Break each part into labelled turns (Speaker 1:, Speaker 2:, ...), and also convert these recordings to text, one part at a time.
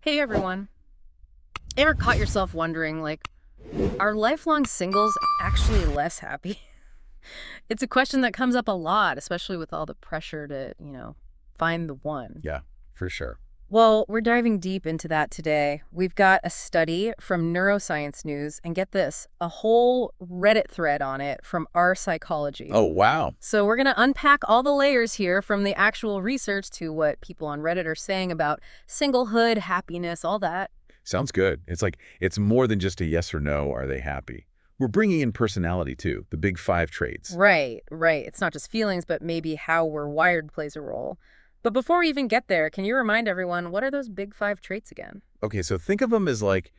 Speaker 1: Hey everyone. Ever caught yourself wondering, are lifelong singles actually less happy? It's a question that comes up a lot, especially with all the pressure to, find the one.
Speaker 2: Yeah, for sure.
Speaker 1: Well, we're diving deep into that today. We've got a study from Neuroscience News, and get this, a whole Reddit thread on it from Our Psychology.
Speaker 2: Oh, wow.
Speaker 1: So we're going to unpack all the layers here from the actual research to what people on Reddit are saying about singlehood, happiness, all that.
Speaker 2: Sounds good. It's like it's more than just a yes or no, are they happy? We're bringing in personality too, the big five traits.
Speaker 1: Right, right. It's not just feelings, but maybe how we're wired plays a role. But before we even get there, can you remind everyone, what are those big five traits again?
Speaker 2: Okay, so think of them as like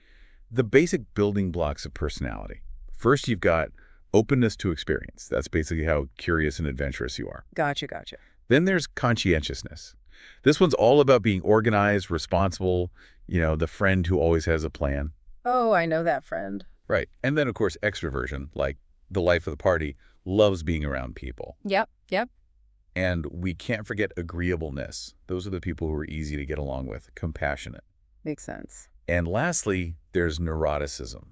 Speaker 2: the basic building blocks of personality. First, you've got openness to experience. That's basically how curious and adventurous you are.
Speaker 1: Gotcha, gotcha.
Speaker 2: Then there's conscientiousness. This one's all about being organized, responsible, the friend who always has a plan.
Speaker 1: Oh, I know that friend.
Speaker 2: Right. And then, of course, extroversion, like the life of the party, loves being around people.
Speaker 1: Yep, yep.
Speaker 2: And we can't forget agreeableness. Those are the people who are easy to get along with, compassionate.
Speaker 1: Makes sense.
Speaker 2: And lastly, there's neuroticism.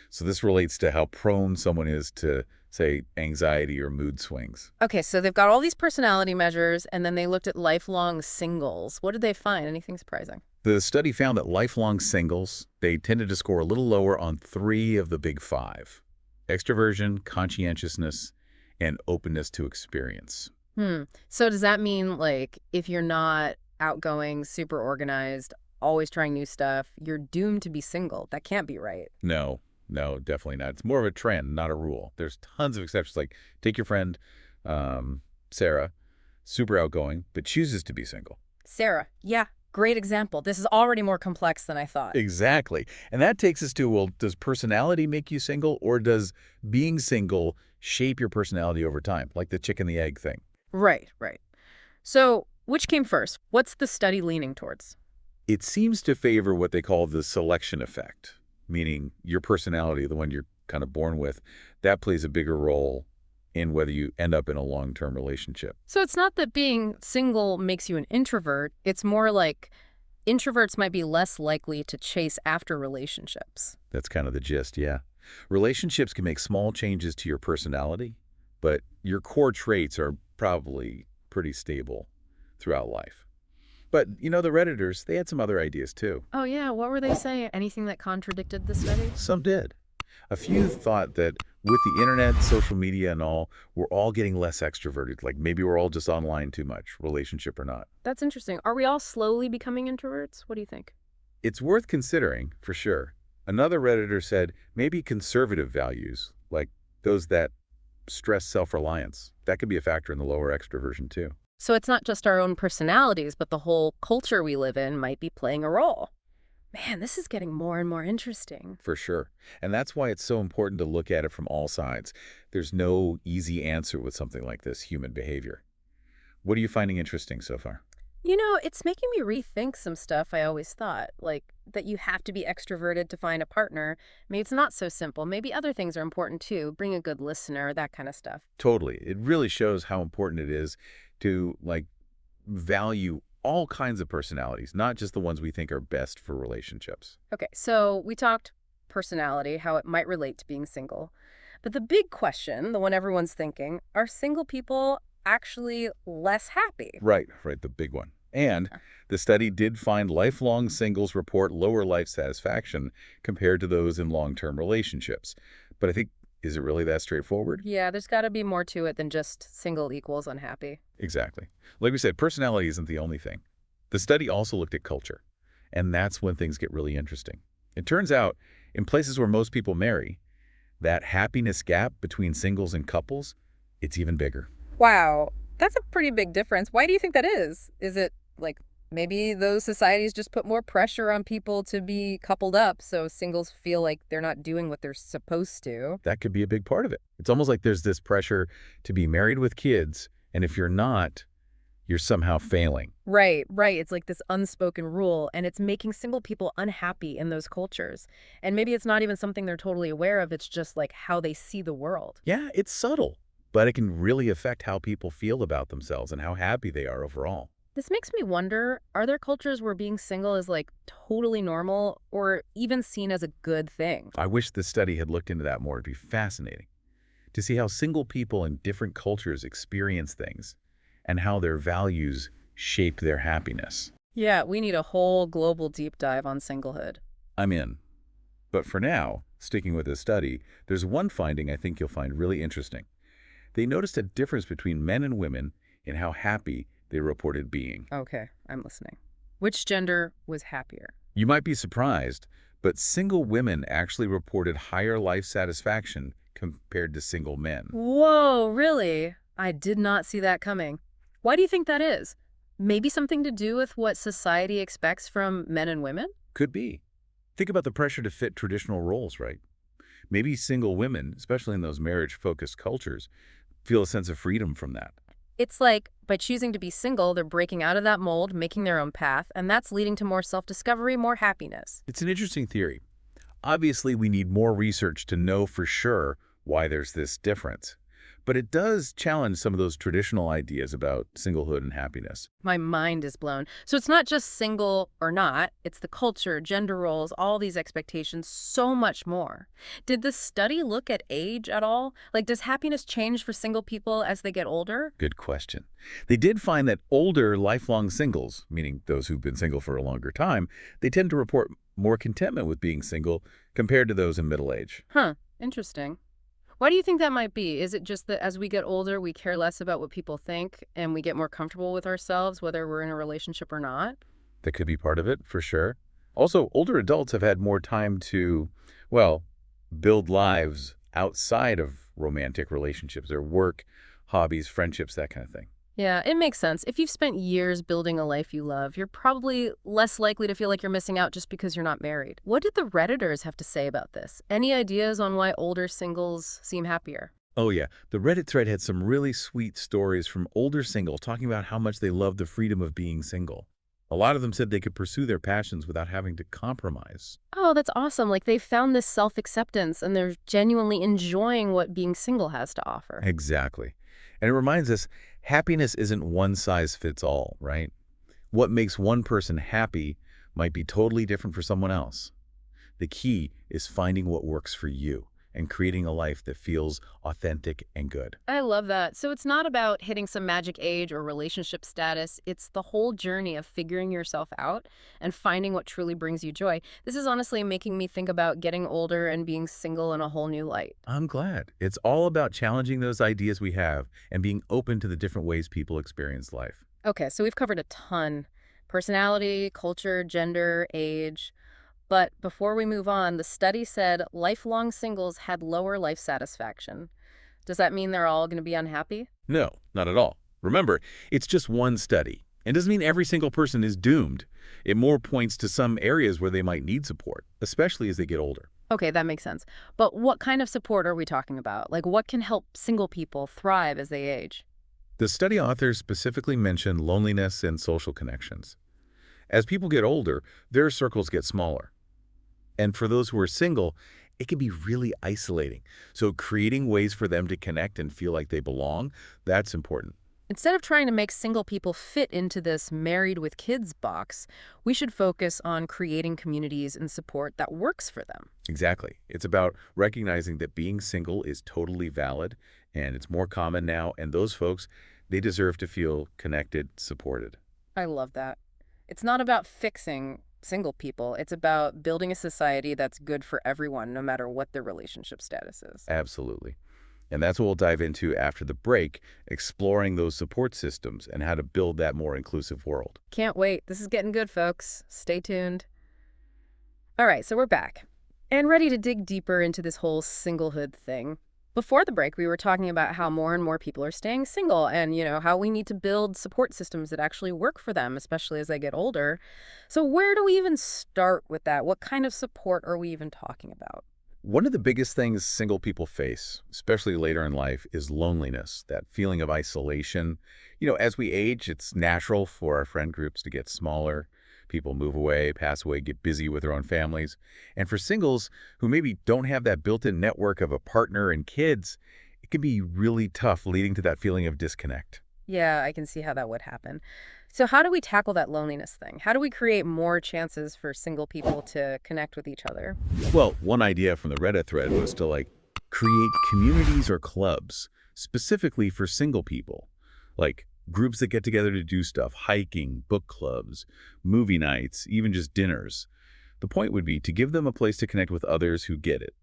Speaker 2: So this relates to how prone someone is to, say, anxiety or mood swings.
Speaker 1: Okay, so they've got all these personality measures, and then they looked at lifelong singles. What did they find? Anything surprising?
Speaker 2: The study found that lifelong singles, they tended to score a little lower on three of the big five: extroversion, conscientiousness, and openness to experience.
Speaker 1: So does that mean, if you're not outgoing, super organized, always trying new stuff, you're doomed to be single? That can't be right.
Speaker 2: No, no, definitely not. It's more of a trend, not a rule. There's tons of exceptions. Like, take your friend, Sarah, super outgoing, but chooses to be single.
Speaker 1: Sarah, yeah, great example. This is already more complex than I thought.
Speaker 2: Exactly. And that takes us to, well, does personality make you single, or does being single shape your personality over time, like the chicken and the egg thing?
Speaker 1: Right, right. So which came first? What's the study leaning towards?
Speaker 2: It seems to favor what they call the selection effect, meaning your personality, the one you're kind of born with, that plays a bigger role in whether you end up in a long-term relationship.
Speaker 1: So it's not that being single makes you an introvert. It's more like introverts might be less likely to chase after relationships.
Speaker 2: That's kind of the gist, yeah. Relationships can make small changes to your personality, but your core traits are probably pretty stable throughout life. But, the Redditors, they had some other ideas too.
Speaker 1: Oh, yeah. What were they saying? Anything that contradicted the study?
Speaker 2: Some did. A few thought that with the internet, social media and all, we're all getting less extroverted. Like maybe we're all just online too much, relationship or not.
Speaker 1: That's interesting. Are we all slowly becoming introverts? What do you think?
Speaker 2: It's worth considering, for sure. Another Redditor said maybe conservative values, like those that stress self-reliance, that could be a factor in the lower extroversion too.
Speaker 1: So it's not just our own personalities, but the whole culture we live in might be playing a role. Man, this is getting more and more interesting.
Speaker 2: For sure. And that's why it's so important to look at it from all sides. There's no easy answer with something like this human behavior. What are you finding interesting so far?
Speaker 1: It's making me rethink some stuff I always thought, like that you have to be extroverted to find a partner. Maybe it's not so simple. Maybe other things are important too. Bring a good listener, that kind of stuff.
Speaker 2: Totally. It really shows how important it is to value all kinds of personalities, not just the ones we think are best for relationships.
Speaker 1: Okay, so we talked personality, how it might relate to being single. But the big question, the one everyone's thinking, are single people actually less happy?
Speaker 2: Right, the big one. And the study did find lifelong singles report lower life satisfaction compared to those in long-term relationships. But I think, is it really that straightforward?
Speaker 1: Yeah, there's got to be more to it than just single equals unhappy.
Speaker 2: Exactly. Like we said, personality isn't the only thing. The study also looked at culture, and that's when things get really interesting. It turns out, in places where most people marry, that happiness gap between singles and couples, it's even bigger.
Speaker 1: Wow, that's a pretty big difference. Why do you think that is? Is it maybe those societies just put more pressure on people to be coupled up, so singles feel like they're not doing what they're supposed to?
Speaker 2: That could be a big part of it. It's almost like there's this pressure to be married with kids, and if you're not, you're somehow failing.
Speaker 1: Right, right. It's like this unspoken rule, and it's making single people unhappy in those cultures. And maybe it's not even something they're totally aware of. It's just how they see the world.
Speaker 2: Yeah, it's subtle, but it can really affect how people feel about themselves and how happy they are overall.
Speaker 1: This makes me wonder, are there cultures where being single is like totally normal or even seen as a good thing?
Speaker 2: I wish this study had looked into that more. It'd be fascinating to see how single people in different cultures experience things and how their values shape their happiness.
Speaker 1: Yeah, we need a whole global deep dive on singlehood.
Speaker 2: I'm in. But for now, sticking with this study, there's one finding I think you'll find really interesting. They noticed a difference between men and women in how happy they reported being.
Speaker 1: Okay, I'm listening. Which gender was happier?
Speaker 2: You might be surprised, but single women actually reported higher life satisfaction compared to single men.
Speaker 1: Whoa, really? I did not see that coming. Why do you think that is? Maybe something to do with what society expects from men and women?
Speaker 2: Could be. Think about the pressure to fit traditional roles, right? Maybe single women, especially in those marriage-focused cultures, feel a sense of freedom from that.
Speaker 1: It's like by choosing to be single, they're breaking out of that mold, making their own path, and that's leading to more self-discovery, more happiness.
Speaker 2: It's an interesting theory. Obviously, we need more research to know for sure why there's this difference. But it does challenge some of those traditional ideas about singlehood and happiness.
Speaker 1: My mind is blown. So it's not just single or not, it's the culture, gender roles, all these expectations, so much more. Did the study look at age at all? Like, does happiness change for single people as they get older?
Speaker 2: Good question. They did find that older lifelong singles, meaning those who've been single for a longer time, they tend to report more contentment with being single compared to those in middle age.
Speaker 1: Huh, interesting. Why do you think that might be? Is it just that as we get older, we care less about what people think and we get more comfortable with ourselves, whether we're in a relationship or not?
Speaker 2: That could be part of it, for sure. Also, older adults have had more time to, well, build lives outside of romantic relationships, their work, hobbies, friendships, that kind of thing.
Speaker 1: Yeah, it makes sense. If you've spent years building a life you love, you're probably less likely to feel like you're missing out just because you're not married. What did the Redditors have to say about this? Any ideas on why older singles seem happier?
Speaker 2: Oh yeah, the Reddit thread had some really sweet stories from older singles talking about how much they love the freedom of being single. A lot of them said they could pursue their passions without having to compromise.
Speaker 1: Oh, that's awesome. Like they found this self-acceptance and they're genuinely enjoying what being single has to offer.
Speaker 2: Exactly. And it reminds us, happiness isn't one size fits all, right? What makes one person happy might be totally different for someone else. The key is finding what works for you and creating a life that feels authentic and good.
Speaker 1: I love that. So it's not about hitting some magic age or relationship status. It's the whole journey of figuring yourself out and finding what truly brings you joy. This is honestly making me think about getting older and being single in a whole new light.
Speaker 2: I'm glad. It's all about challenging those ideas we have and being open to the different ways people experience life.
Speaker 1: Okay, so we've covered a ton. Personality, culture, gender, age. But before we move on, the study said lifelong singles had lower life satisfaction. Does that mean they're all going to be unhappy?
Speaker 2: No, not at all. Remember, it's just one study. It doesn't mean every single person is doomed. It more points to some areas where they might need support, especially as they get older.
Speaker 1: Okay, that makes sense. But what kind of support are we talking about? Like, what can help single people thrive as they age?
Speaker 2: The study authors specifically mentioned loneliness and social connections. As people get older, their circles get smaller. And for those who are single, it can be really isolating. So creating ways for them to connect and feel like they belong, that's important.
Speaker 1: Instead of trying to make single people fit into this married with kids box, we should focus on creating communities and support that works for them.
Speaker 2: Exactly. It's about recognizing that being single is totally valid and it's more common now. And those folks, they deserve to feel connected, supported.
Speaker 1: I love that. It's not about fixing single people. It's about building a society that's good for everyone, no matter what their relationship status is.
Speaker 2: Absolutely. And that's what we'll dive into after the break, exploring those support systems and how to build that more inclusive world.
Speaker 1: Can't wait. This is getting good, folks. Stay tuned. All right, so we're back and ready to dig deeper into this whole singlehood thing. Before the break, we were talking about how more and more people are staying single and, how we need to build support systems that actually work for them, especially as they get older. So where do we even start with that? What kind of support are we even talking about?
Speaker 2: One of the biggest things single people face, especially later in life, is loneliness, that feeling of isolation. As we age, it's natural for our friend groups to get smaller. People move away, pass away, get busy with their own families. And for singles who maybe don't have that built-in network of a partner and kids, it can be really tough, leading to that feeling of disconnect.
Speaker 1: Yeah, I can see how that would happen. So how do we tackle that loneliness thing? How do we create more chances for single people to connect with each other?
Speaker 2: Well, one idea from the Reddit thread was to create communities or clubs specifically for single people, like groups that get together to do stuff, hiking, book clubs, movie nights, even just dinners. The point would be to give them a place to connect with others who get it,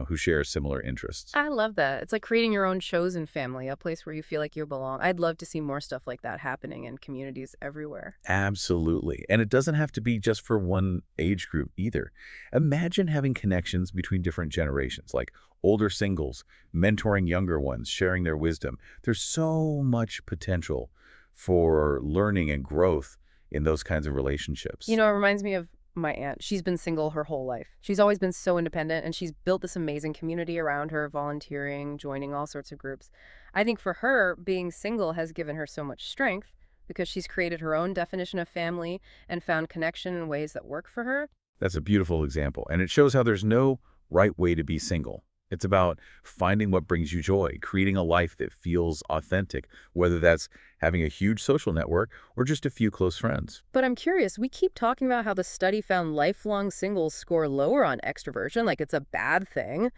Speaker 2: who share similar interests.
Speaker 1: I love that. It's like creating your own chosen family, a place where you feel like you belong. I'd love to see more stuff like that happening in communities everywhere.
Speaker 2: Absolutely. And it doesn't have to be just for one age group either. Imagine having connections between different generations, like older singles, mentoring younger ones, sharing their wisdom. There's so much potential for learning and growth in those kinds of relationships.
Speaker 1: It reminds me of my aunt. She's been single her whole life. She's always been so independent, and she's built this amazing community around her, volunteering, joining all sorts of groups. I think for her, being single has given her so much strength because she's created her own definition of family and found connection in ways that work for her.
Speaker 2: That's a beautiful example, and it shows how there's no right way to be single. It's about finding what brings you joy, creating a life that feels authentic, whether that's having a huge social network or just a few close friends.
Speaker 1: But I'm curious, we keep talking about how the study found lifelong singles score lower on extroversion, like it's a bad thing.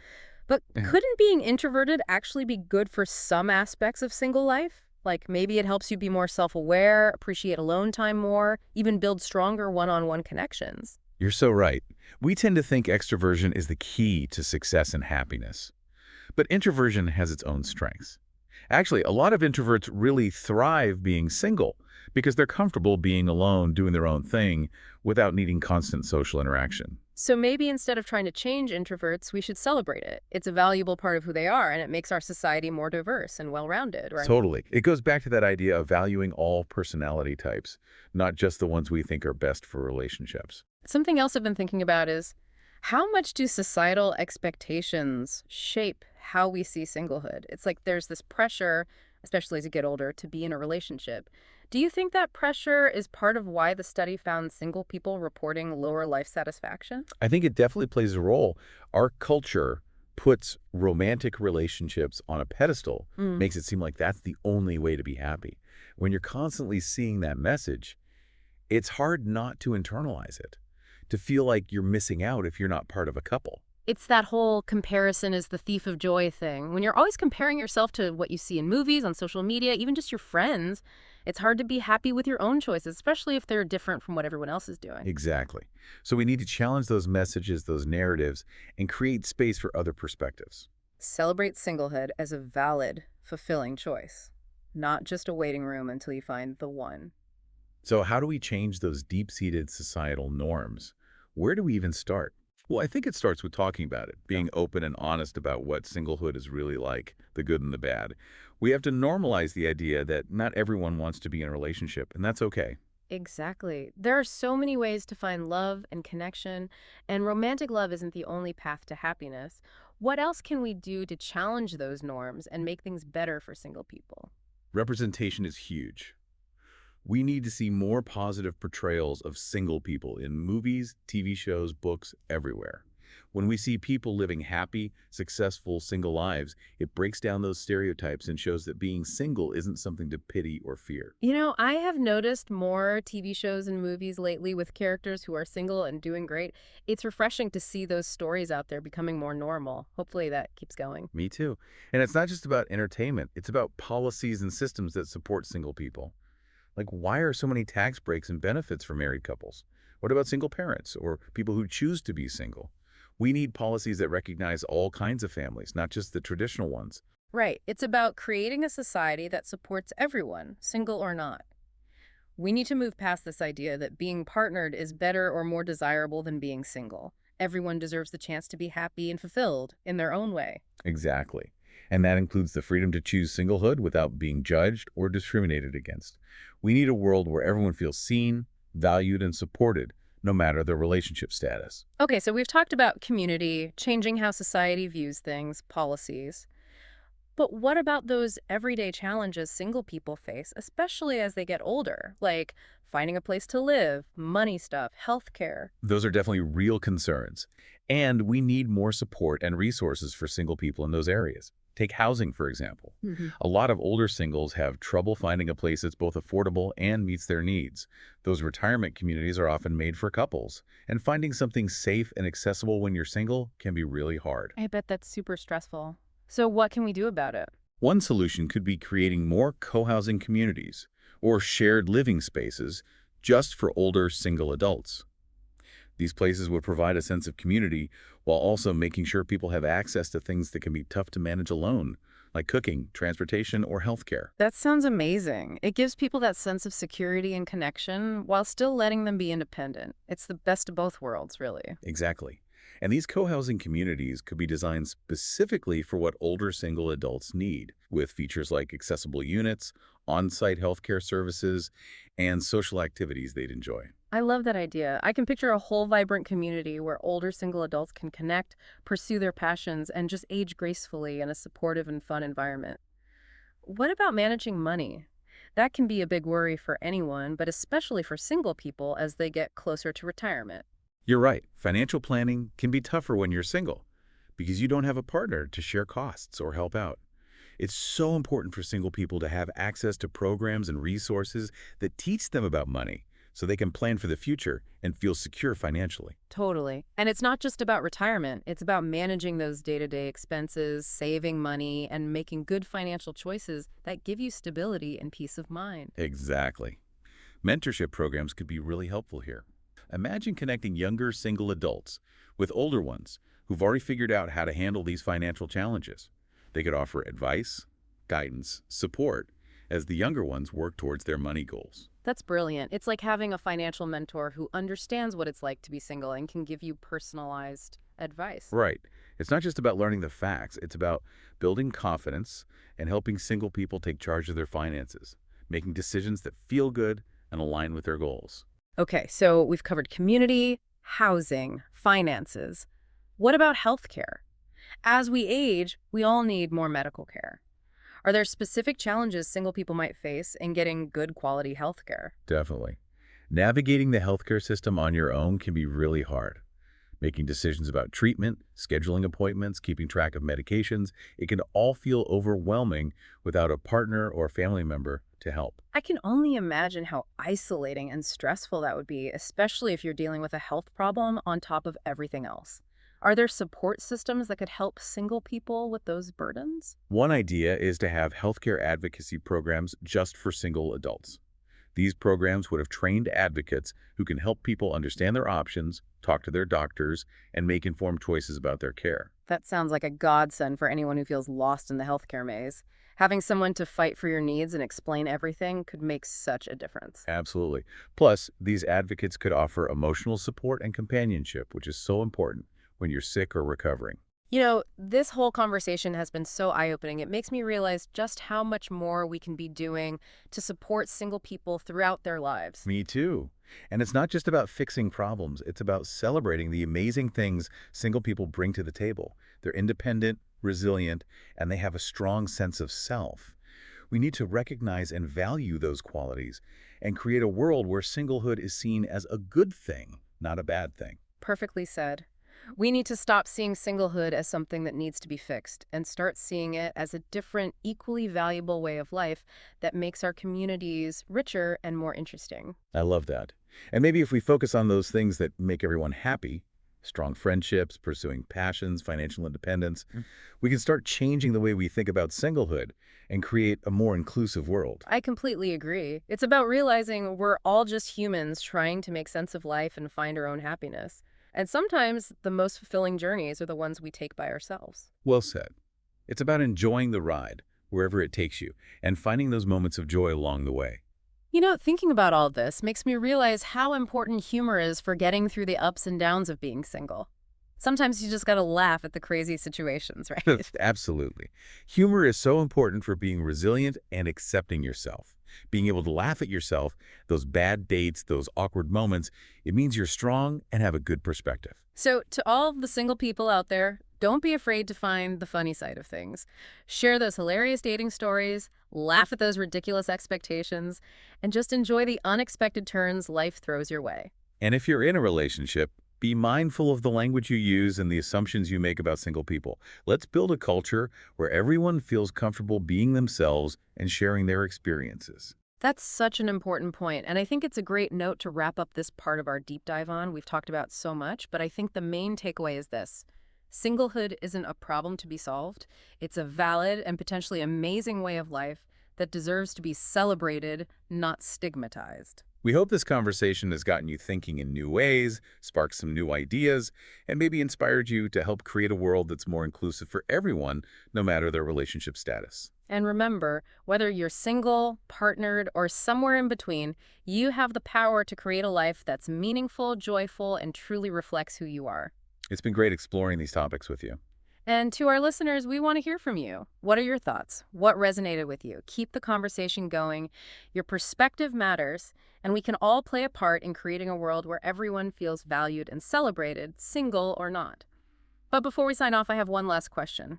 Speaker 1: But
Speaker 2: Yeah.
Speaker 1: couldn't being introverted actually be good for some aspects of single life? Like maybe it helps you be more self-aware, appreciate alone time more, even build stronger one-on-one connections.
Speaker 2: You're so right. We tend to think extroversion is the key to success and happiness. But introversion has its own strengths. Actually, a lot of introverts really thrive being single because they're comfortable being alone, doing their own thing, without needing constant social interaction.
Speaker 1: So maybe instead of trying to change introverts, we should celebrate it. It's a valuable part of who they are, and it makes our society more diverse and well-rounded, right?
Speaker 2: Totally. It goes back to that idea of valuing all personality types, not just the ones we think are best for relationships.
Speaker 1: Something else I've been thinking about is how much do societal expectations shape how we see singlehood? It's like there's this pressure, especially as you get older, to be in a relationship. Do you think that pressure is part of why the study found single people reporting lower life satisfaction?
Speaker 2: I think it definitely plays a role. Our culture puts romantic relationships on a pedestal,
Speaker 1: Mm.
Speaker 2: makes it seem like that's the only way to be happy. When you're constantly seeing that message, it's hard not to internalize it, to feel like you're missing out if you're not part of a couple.
Speaker 1: It's that whole comparison is the thief of joy thing. When you're always comparing yourself to what you see in movies, on social media, even just your friends, it's hard to be happy with your own choices, especially if they're different from what everyone else is doing.
Speaker 2: Exactly. So we need to challenge those messages, those narratives, and create space for other perspectives.
Speaker 1: Celebrate singlehood as a valid, fulfilling choice, not just a waiting room until you find the one.
Speaker 2: So how do we change those deep-seated societal norms? Where do we even start? Well, I think it starts with talking about it, being open and honest about what singlehood is really like, the good and the bad. We have to normalize the idea that not everyone wants to be in a relationship, and that's okay.
Speaker 1: Exactly. There are so many ways to find love and connection, and romantic love isn't the only path to happiness. What else can we do to challenge those norms and make things better for single people?
Speaker 2: Representation is huge. We need to see more positive portrayals of single people in movies, TV shows, books, everywhere. When we see people living happy, successful, single lives, it breaks down those stereotypes and shows that being single isn't something to pity or fear.
Speaker 1: I have noticed more TV shows and movies lately with characters who are single and doing great. It's refreshing to see those stories out there becoming more normal. Hopefully that keeps going.
Speaker 2: Me too. And it's not just about entertainment. It's about policies and systems that support single people. Like, why are so many tax breaks and benefits for married couples? What about single parents or people who choose to be single? We need policies that recognize all kinds of families, not just the traditional ones.
Speaker 1: Right. It's about creating a society that supports everyone, single or not. We need to move past this idea that being partnered is better or more desirable than being single. Everyone deserves the chance to be happy and fulfilled in their own way.
Speaker 2: Exactly. And that includes the freedom to choose singlehood without being judged or discriminated against. We need a world where everyone feels seen, valued, and supported, no matter their relationship status.
Speaker 1: Okay, so we've talked about community, changing how society views things, policies. But what about those everyday challenges single people face, especially as they get older, like finding a place to live, money stuff, healthcare?
Speaker 2: Those are definitely real concerns. And we need more support and resources for single people in those areas. Take housing, for example.
Speaker 1: Hmm.
Speaker 2: A lot of older singles have trouble finding a place that's both affordable and meets their needs. Those retirement communities are often made for couples, and finding something safe and accessible when you're single can be really hard.
Speaker 1: I bet that's super stressful. So what can we do about it?
Speaker 2: One solution could be creating more co-housing communities or shared living spaces just for older single adults. These places would provide a sense of community while also making sure people have access to things that can be tough to manage alone, like cooking, transportation, or healthcare.
Speaker 1: That sounds amazing. It gives people that sense of security and connection while still letting them be independent. It's the best of both worlds, really.
Speaker 2: Exactly. And these co-housing communities could be designed specifically for what older single adults need, with features like accessible units, on-site healthcare services, and social activities they'd enjoy.
Speaker 1: I love that idea. I can picture a whole vibrant community where older single adults can connect, pursue their passions, and just age gracefully in a supportive and fun environment. What about managing money? That can be a big worry for anyone, but especially for single people as they get closer to retirement.
Speaker 2: You're right. Financial planning can be tougher when you're single because you don't have a partner to share costs or help out. It's so important for single people to have access to programs and resources that teach them about money so they can plan for the future and feel secure financially.
Speaker 1: Totally. And it's not just about retirement. It's about managing those day-to-day expenses, saving money, and making good financial choices that give you stability and peace of mind.
Speaker 2: Exactly. Mentorship programs could be really helpful here. Imagine connecting younger single adults with older ones who've already figured out how to handle these financial challenges. They could offer advice, guidance, support as the younger ones work towards their money goals.
Speaker 1: That's brilliant. It's like having a financial mentor who understands what it's like to be single and can give you personalized advice.
Speaker 2: Right. It's not just about learning the facts. It's about building confidence and helping single people take charge of their finances, making decisions that feel good and align with their goals.
Speaker 1: Okay, so we've covered community, housing, finances. What about healthcare? As we age, we all need more medical care. Are there specific challenges single people might face in getting good quality healthcare?
Speaker 2: Definitely. Navigating the healthcare system on your own can be really hard. Making decisions about treatment, scheduling appointments, keeping track of medications, it can all feel overwhelming without a partner or family member to help.
Speaker 1: I can only imagine how isolating and stressful that would be, especially if you're dealing with a health problem on top of everything else. Are there support systems that could help single people with those burdens?
Speaker 2: One idea is to have healthcare advocacy programs just for single adults. These programs would have trained advocates who can help people understand their options, talk to their doctors, and make informed choices about their care.
Speaker 1: That sounds like a godsend for anyone who feels lost in the healthcare maze. Having someone to fight for your needs and explain everything could make such a difference.
Speaker 2: Absolutely. Plus, these advocates could offer emotional support and companionship, which is so important when you're sick or recovering.
Speaker 1: You know, this whole conversation has been so eye-opening. It makes me realize just how much more we can be doing to support single people throughout their lives.
Speaker 2: Me too. And it's not just about fixing problems. It's about celebrating the amazing things single people bring to the table. They're independent, resilient, and they have a strong sense of self. We need to recognize and value those qualities and create a world where singlehood is seen as a good thing, not a bad thing.
Speaker 1: Perfectly said. We need to stop seeing singlehood as something that needs to be fixed and start seeing it as a different, equally valuable way of life that makes our communities richer and more interesting.
Speaker 2: I love that. And maybe if we focus on those things that make everyone happy, strong friendships, pursuing passions, financial independence, we can start changing the way we think about singlehood and create a more inclusive world.
Speaker 1: I completely agree. It's about realizing we're all just humans trying to make sense of life and find our own happiness. And sometimes the most fulfilling journeys are the ones we take by ourselves.
Speaker 2: Well said. It's about enjoying the ride, wherever it takes you, and finding those moments of joy along the way.
Speaker 1: You know, thinking about all this makes me realize how important humor is for getting through the ups and downs of being single. Sometimes you just gotta laugh at the crazy situations, right?
Speaker 2: Absolutely. Humor is so important for being resilient and accepting yourself. Being able to laugh at yourself, those bad dates, those awkward moments, it means you're strong and have a good perspective.
Speaker 1: So, to all of the single people out there, don't be afraid to find the funny side of things. Share those hilarious dating stories, laugh at those ridiculous expectations, and just enjoy the unexpected turns life throws your way.
Speaker 2: And if you're in a relationship, Be mindful of the language you use and the assumptions you make about single people. Let's build a culture where everyone feels comfortable being themselves and sharing their experiences.
Speaker 1: That's such an important point, and I think it's a great note to wrap up this part of our deep dive on. We've talked about so much, but I think the main takeaway is this. Singlehood isn't a problem to be solved. It's a valid and potentially amazing way of life that deserves to be celebrated, not stigmatized.
Speaker 2: We hope this conversation has gotten you thinking in new ways, sparked some new ideas, and maybe inspired you to help create a world that's more inclusive for everyone, no matter their relationship status.
Speaker 1: And remember, whether you're single, partnered, or somewhere in between, you have the power to create a life that's meaningful, joyful, and truly reflects who you are.
Speaker 2: It's been great exploring these topics with you.
Speaker 1: And to our listeners, we want to hear from you. What are your thoughts? What resonated with you? Keep the conversation going. Your perspective matters, and we can all play a part in creating a world where everyone feels valued and celebrated, single or not. But before we sign off, I have one last question.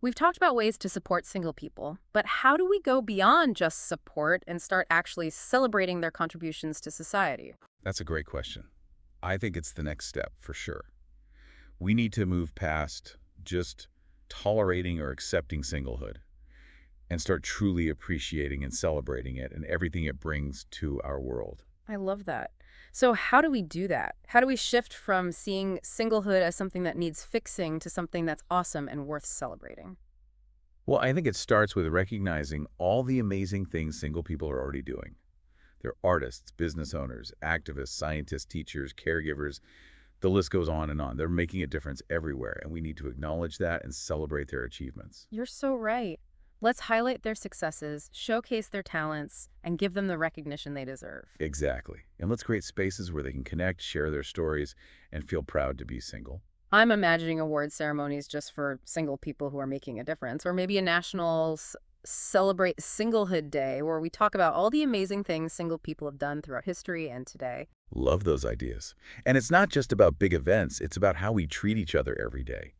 Speaker 1: We've talked about ways to support single people, but how do we go beyond just support and start actually celebrating their contributions to society?
Speaker 2: That's a great question. I think it's the next step, for sure. We need to move past just tolerating or accepting singlehood and start truly appreciating and celebrating it and everything it brings to our world.
Speaker 1: I love that. So how do we do that? How do we shift from seeing singlehood as something that needs fixing to something that's awesome and worth celebrating?
Speaker 2: Well, I think it starts with recognizing all the amazing things single people are already doing. They're artists, business owners, activists, scientists, teachers, caregivers. The list goes on and on. They're making a difference everywhere, and we need to acknowledge that and celebrate their achievements.
Speaker 1: You're so right. Let's highlight their successes, showcase their talents, and give them the recognition they deserve.
Speaker 2: Exactly. And let's create spaces where they can connect, share their stories, and feel proud to be single.
Speaker 1: I'm imagining award ceremonies just for single people who are making a difference, or maybe a national celebrate singlehood day where we talk about all the amazing things single people have done throughout history and today.
Speaker 2: Love those ideas. And it's not just about big events, it's about how we treat each other every day.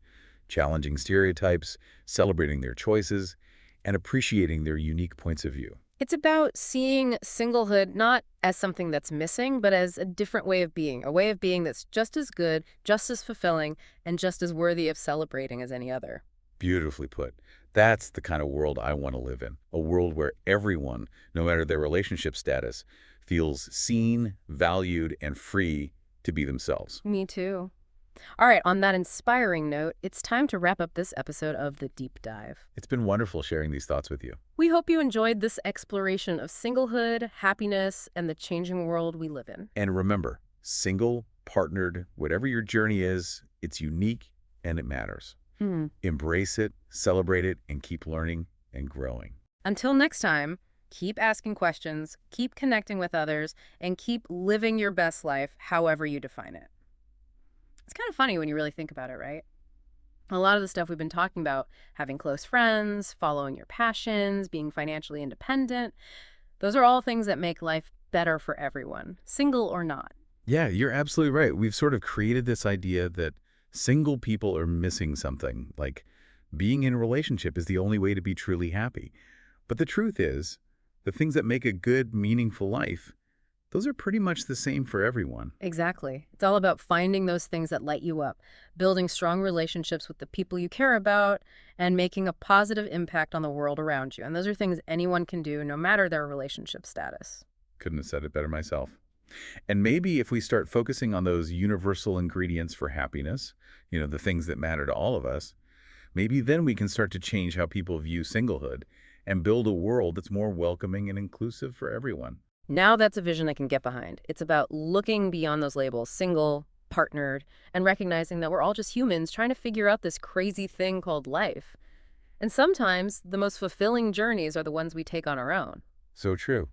Speaker 2: Challenging stereotypes, celebrating their choices, and appreciating their unique points of view.
Speaker 1: It's about seeing singlehood not as something that's missing, but as a different way of being, a way of being that's just as good, just as fulfilling, and just as worthy of celebrating as any other.
Speaker 2: Beautifully put. That's the kind of world I want to live in. A world where everyone, no matter their relationship status, feels seen, valued, and free to be themselves.
Speaker 1: Me too. All right, on that inspiring note, it's time to wrap up this episode of The Deep Dive.
Speaker 2: It's been wonderful sharing these thoughts with you.
Speaker 1: We hope you enjoyed this exploration of singlehood, happiness, and the changing world we live in.
Speaker 2: And remember, single, partnered, whatever your journey is, it's unique and it matters. Embrace it, celebrate it, and keep learning and growing.
Speaker 1: Until next time, keep asking questions, keep connecting with others, and keep living your best life however you define it. It's kind of funny when you really think about it, right? A lot of the stuff we've been talking about, having close friends, following your passions, being financially independent, those are all things that make life better for everyone, single or not.
Speaker 2: Yeah, you're absolutely right. We've sort of created this idea that single people are missing something, like being in a relationship is the only way to be truly happy. But the truth is, the things that make a good, meaningful life, those are pretty much the same for everyone.
Speaker 1: Exactly. It's all about finding those things that light you up, building strong relationships with the people you care about, and making a positive impact on the world around you. And those are things anyone can do, no matter their relationship status.
Speaker 2: Couldn't have said it better myself. And maybe if we start focusing on those universal ingredients for happiness, the things that matter to all of us, maybe then we can start to change how people view singlehood and build a world that's more welcoming and inclusive for everyone.
Speaker 1: Now that's a vision I can get behind. It's about looking beyond those labels, single, partnered, and recognizing that we're all just humans trying to figure out this crazy thing called life. And sometimes the most fulfilling journeys are the ones we take on our own.
Speaker 2: So true.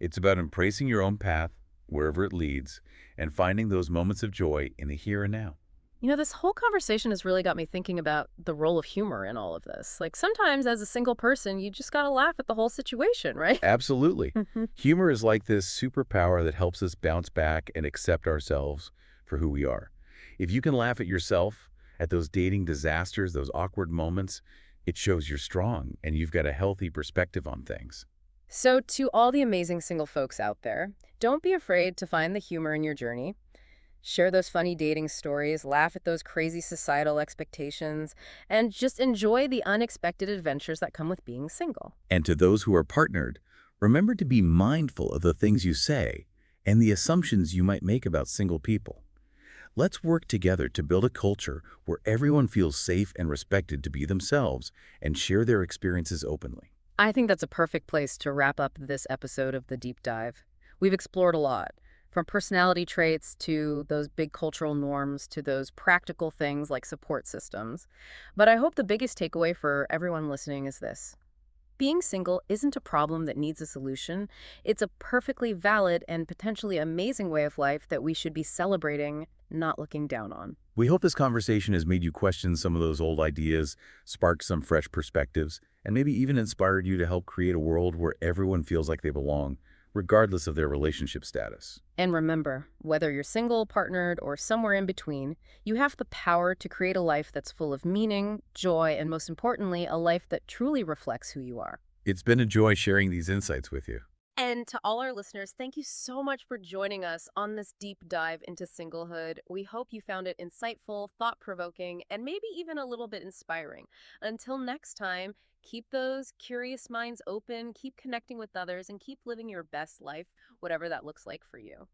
Speaker 2: It's about embracing your own path, wherever it leads, and finding those moments of joy in the here and now.
Speaker 1: This whole conversation has really got me thinking about the role of humor in all of this. Like sometimes as a single person, you just gotta laugh at the whole situation, right?
Speaker 2: Absolutely. Humor is like this superpower that helps us bounce back and accept ourselves for who we are. If you can laugh at yourself, at those dating disasters, those awkward moments, it shows you're strong and you've got a healthy perspective on things.
Speaker 1: So to all the amazing single folks out there, don't be afraid to find the humor in your journey. Share those funny dating stories, laugh at those crazy societal expectations, and just enjoy the unexpected adventures that come with being single.
Speaker 2: And to those who are partnered, remember to be mindful of the things you say and the assumptions you might make about single people. Let's work together to build a culture where everyone feels safe and respected to be themselves and share their experiences openly.
Speaker 1: I think that's a perfect place to wrap up this episode of The Deep Dive. We've explored a lot, from personality traits to those big cultural norms to those practical things like support systems. But I hope the biggest takeaway for everyone listening is this. Being single isn't a problem that needs a solution. It's a perfectly valid and potentially amazing way of life that we should be celebrating, not looking down on.
Speaker 2: We hope this conversation has made you question some of those old ideas, sparked some fresh perspectives, and maybe even inspired you to help create a world where everyone feels like they belong, regardless of their relationship status.
Speaker 1: And remember, whether you're single, partnered, or somewhere in between, you have the power to create a life that's full of meaning, joy, and most importantly, a life that truly reflects who you are.
Speaker 2: It's been a joy sharing these insights with you.
Speaker 1: And to all our listeners, thank you so much for joining us on this deep dive into singlehood. We hope you found it insightful, thought-provoking, and maybe even a little bit inspiring. Until next time, keep those curious minds open, keep connecting with others, and keep living your best life, whatever that looks like for you.